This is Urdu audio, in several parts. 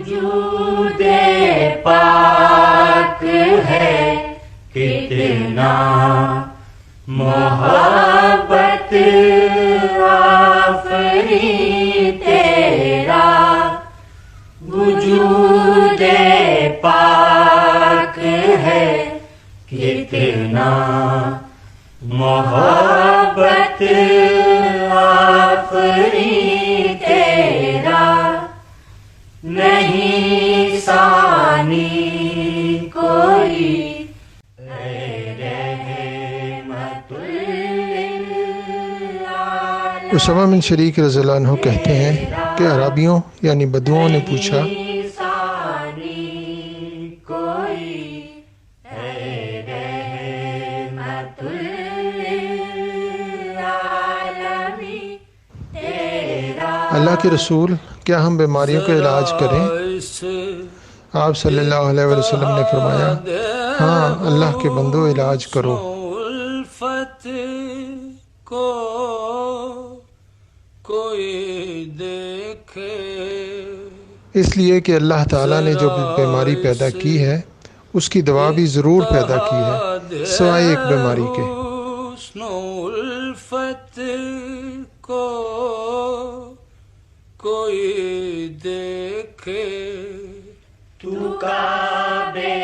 وجود پاک ہے کتنا محبت آفری تیرا، وجود پاک ہے کتنا محبت آفری تیرا، نہیں ثانی کوئی اسامہ بن شریک رضی اللہ عنہ کہتے ہیں کہ عرابیوں یعنی بدوؤں نے پوچھا اللہ کے رسول کیا ہم بیماریوں کا علاج کریں؟ آپ صلی اللہ علیہ وسلم نے فرمایا ہاں اللہ کے بندو علاج کرو۔ اس لیے کہ اللہ تعالیٰ نے جو بیماری پیدا کی ہے اس کی دوا بھی ضرور پیدا کی ہے سوائے ایک بیماری کے۔ کوئی دیکھے تو کعبے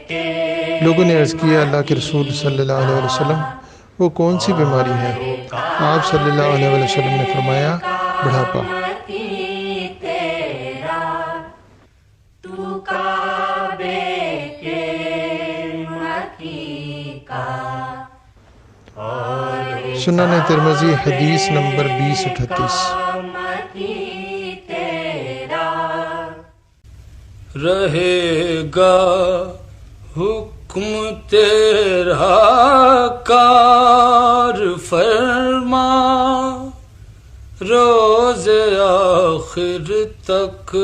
کے۔ لوگوں نے عرض کیا اللہ کے رسول صلی اللہ علیہ وسلم وہ کون سی بیماری ہے؟ آپ صلی اللہ علیہ وسلم نے فرمایا بڑھاپا۔ تو کعبے کے مکی کا۔ سنن ترمذی حدیث نمبر 2038۔ رہے گا حکم تیرا کار فرما، روز آخر تک